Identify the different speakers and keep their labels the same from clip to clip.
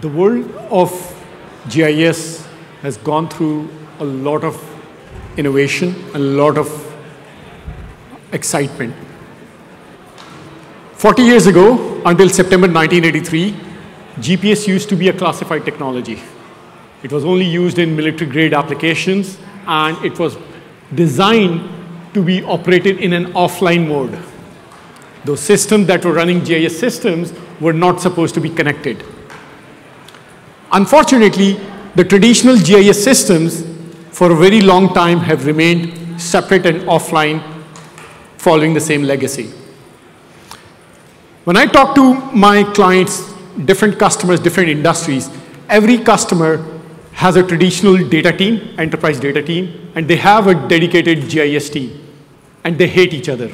Speaker 1: The world of GIS has gone through a lot of innovation, a lot of excitement. 40 years ago, until September 1983, GPS used to be a classified technology. It was only used in military-grade applications, and it was designed to be operated in an offline mode. Those systems that were running GIS systems were not supposed to be connected. Unfortunately, the traditional GIS systems for a very long time have remained separate and offline, following the same legacy. When I talk to my clients, different customers, different industries, every customer has a traditional data team, enterprise data team, and they have a dedicated GIS team, and they hate each other.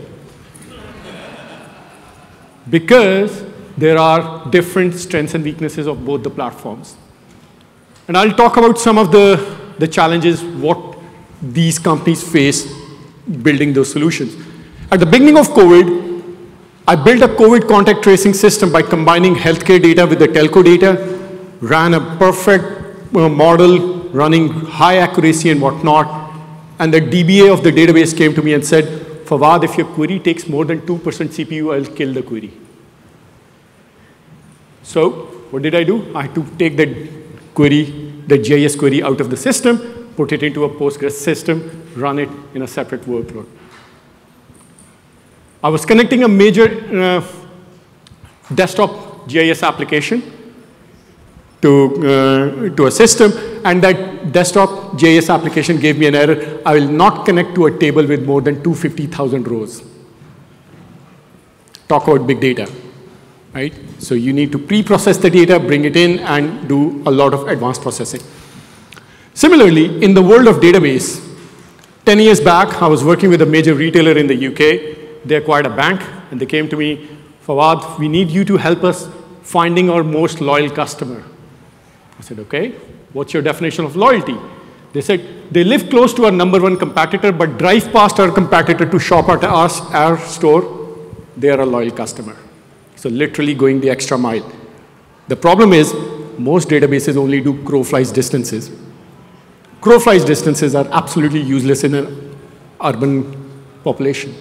Speaker 1: Because there are different strengths and weaknesses of both the platforms. And I'll talk about some of the challenges, what these companies face building those solutions. At the beginning of COVID, I built a COVID contact tracing system by combining healthcare data with the telco data, ran a perfect model, running high accuracy and whatnot, and the DBA of the database came to me and said, Fawad, if your query takes more than 2% CPU, I'll kill the query. So what did I do? I had to take the query, the GIS query out of the system, put it into a Postgres system, run it in a separate workload. I was connecting a major desktop GIS application to a system, and that desktop GIS application gave me an error. I will not connect to a table with more than 250,000 rows. Talk about big data, right? So you need to pre-process the data, bring it in, and do a lot of advanced processing. Similarly, in the world of database, 10 years back, I was working with a major retailer in the UK. They acquired a bank, and they came to me, Fawad, we need you to help us finding our most loyal customer. I said, okay, what's your definition of loyalty? They said, they live close to our #1 competitor, but drive past our competitor to shop at our store. They are a loyal customer. So literally going the extra mile. The problem is, most databases only do crow-flies distances. Crow-flies distances are absolutely useless in an urban population.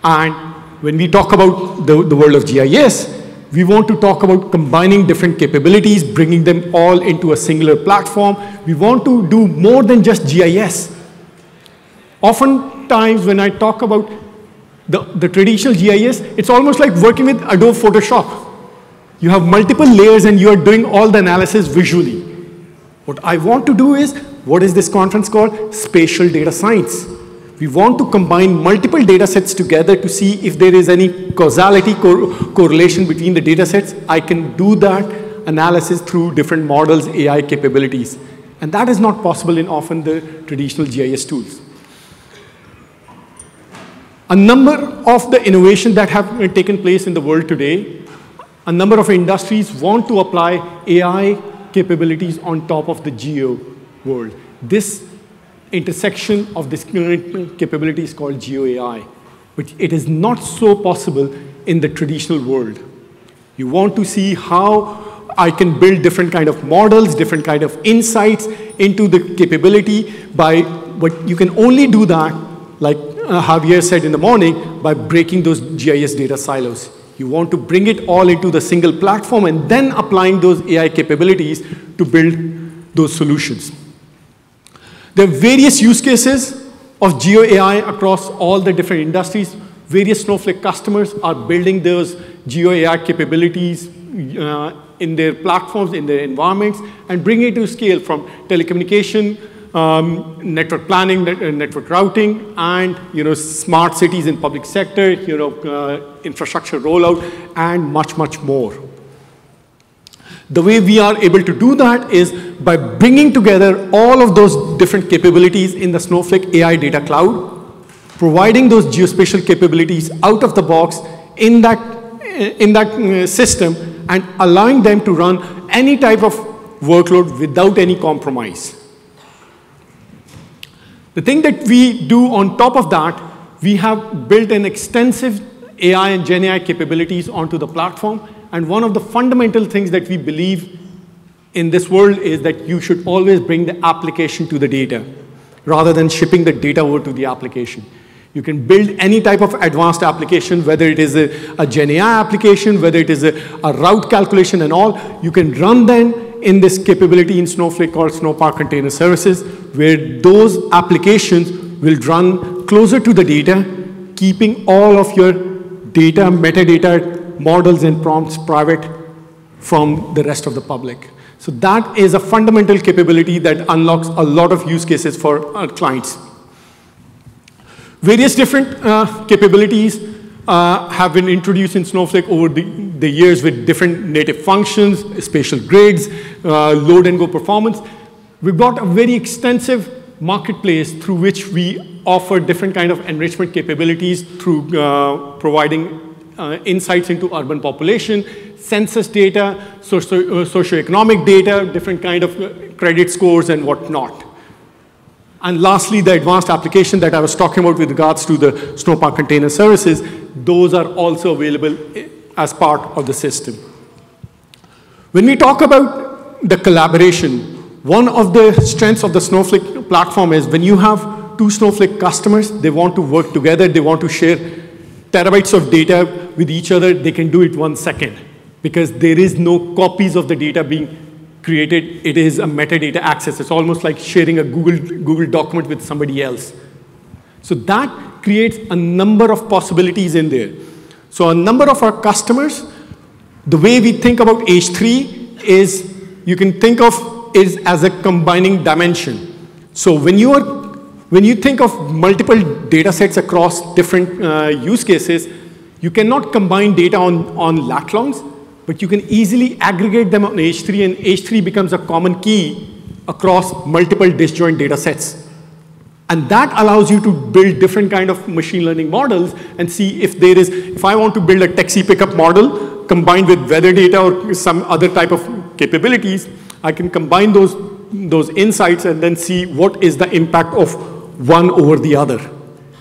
Speaker 1: And when we talk about the world of GIS, we want to talk about combining different capabilities, bringing them all into a singular platform. We want to do more than just GIS. Oftentimes, when I talk about the traditional GIS, it's almost like working with Adobe Photoshop. You have multiple layers, and you are doing all the analysis visually. What I want to do is, what is this conference called? Spatial data science. We want to combine multiple data sets together to see if there is any causality correlation between the data sets. I can do that analysis through different models, AI capabilities. And that is not possible in often the traditional GIS tools. A number of the innovations that have taken place in the world today, a number of industries want to apply AI capabilities on top of the geo world. This intersection of this capability is called GeoAI, but it is not so possible in the traditional world. You want to see how I can build different kind of models, different kind of insights into the capability but you can only do that, like Javier said in the morning, by breaking those GIS data silos. You want to bring it all into the single platform and then applying those AI capabilities to build those solutions. There are various use cases of GeoAI across all the different industries. Various Snowflake customers are building those GeoAI capabilities in their platforms, in their environments, and bringing it to scale from telecommunication, network planning, network routing, and smart cities in public sector, infrastructure rollout, and much, much more. The way we are able to do that is by bringing together all of those different capabilities in the Snowflake AI Data Cloud, providing those geospatial capabilities out of the box in that system, and allowing them to run any type of workload without any compromise. The thing that we do on top of that, we have built an extensive AI and GenAI capabilities onto the platform, And one of the fundamental things that we believe in this world is that you should always bring the application to the data rather than shipping the data over to the application. You can build any type of advanced application, whether it is a GeoAI application, whether it is a route calculation and all. You can run them in this capability in Snowflake called Snowpark Container Services, where those applications will run closer to the data, keeping all of your data, metadata, models, and prompts private from the rest of the public. So that is a fundamental capability that unlocks a lot of use cases for our clients. Various different capabilities have been introduced in Snowflake over the years with different native functions, spatial grids, load and go performance. We've got a very extensive marketplace through which we offer different kind of enrichment capabilities through providing insights into urban population, census data, socioeconomic data, different kind of credit scores and whatnot. And lastly, the advanced application that I was talking about with regards to the Snowpark Container Services, those are also available as part of the system. When we talk about the collaboration, one of the strengths of the Snowflake platform is when you have two Snowflake customers, they want to work together, they want to share terabytes of data with each other, they can do it 1 second because there is no copies of the data being created. It is a metadata access. It's almost like sharing a Google document with somebody else. So that creates a number of possibilities in there. So a number of our customers, the way we think about H3 is you can think of it as a combining dimension. So when you think of multiple data sets across different use cases, you cannot combine data on lat longs, but you can easily aggregate them on H3, and H3 becomes a common key across multiple disjoint data sets. And that allows you to build different kind of machine learning models and see if I want to build a taxi pickup model combined with weather data or some other type of capabilities, I can combine those insights and then see what is the impact of one over the other.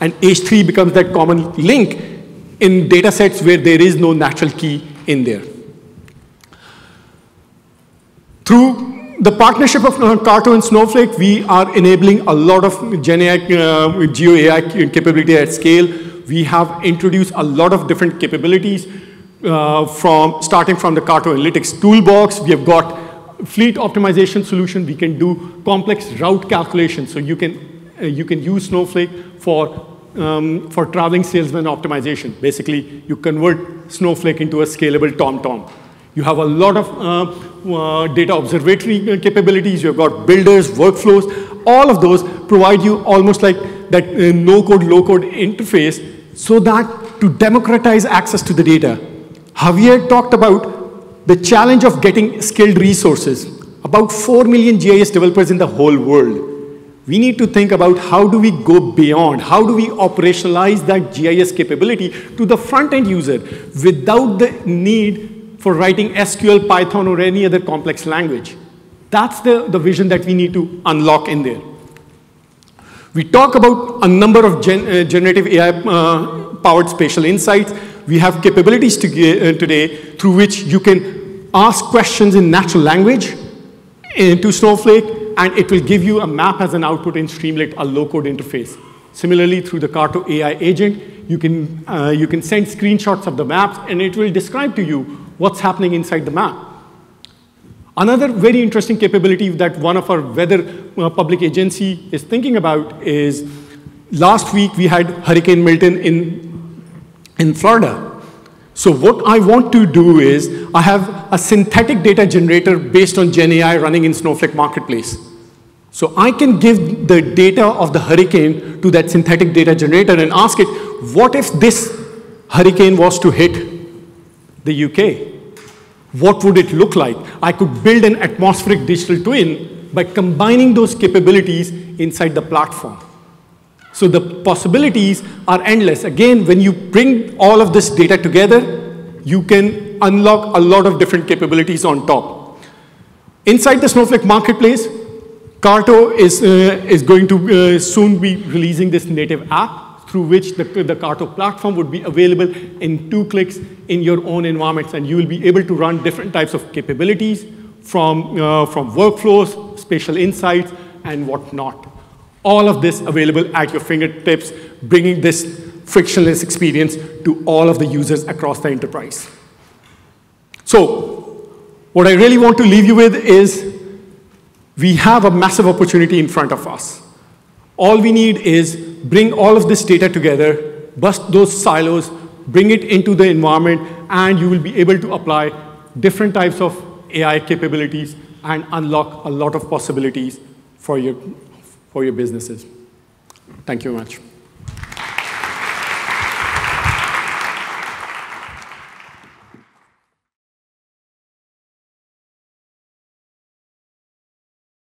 Speaker 1: And H3 becomes that common link in data sets where there is no natural key in there. Through the partnership of Carto and Snowflake, we are enabling a lot of GeoAI capability at scale. We have introduced a lot of different capabilities starting from the Carto Analytics toolbox. We have got fleet optimization solution. We can do complex route calculation. So you can use Snowflake for traveling salesman optimization. Basically, you convert Snowflake into a scalable TomTom. You have a lot of data observatory capabilities. You've got builders, workflows. All of those provide you almost like that no-code, low-code interface so that to democratize access to the data. Javier talked about the challenge of getting skilled resources. About 4 million GIS developers in the whole world. We need to think about how do we go beyond, how do we operationalize that GIS capability to the front-end user without the need for writing SQL, Python, or any other complex language. That's the vision that we need to unlock in there. We talk about a number of generative AI-powered spatial insights. We have capabilities today through which you can ask questions in natural language into Snowflake, and it will give you a map as an output in Streamlit, a low-code interface. Similarly, through the Carto AI agent, you can send screenshots of the maps, and it will describe to you what's happening inside the map. Another very interesting capability that one of our weather public agency is thinking about is last week we had Hurricane Milton in Florida. So what I want to do is I have a synthetic data generator based on GenAI running in Snowflake Marketplace. So I can give the data of the hurricane to that synthetic data generator and ask it, what if this hurricane was to hit the UK? What would it look like? I could build an atmospheric digital twin by combining those capabilities inside the platform. So the possibilities are endless. Again, when you bring all of this data together, you can unlock a lot of different capabilities on top. Inside the Snowflake Marketplace, Carto is going to soon be releasing this native app through which the Carto platform would be available in 2 clicks in your own environments, and you will be able to run different types of capabilities from workflows, spatial insights, and whatnot. All of this available at your fingertips, bringing this frictionless experience to all of the users across the enterprise. So, what I really want to leave you with is we have a massive opportunity in front of us. All we need is bring all of this data together, bust those silos, bring it into the environment, and you will be able to apply different types of AI capabilities and unlock a lot of possibilities for your businesses. Thank you very much.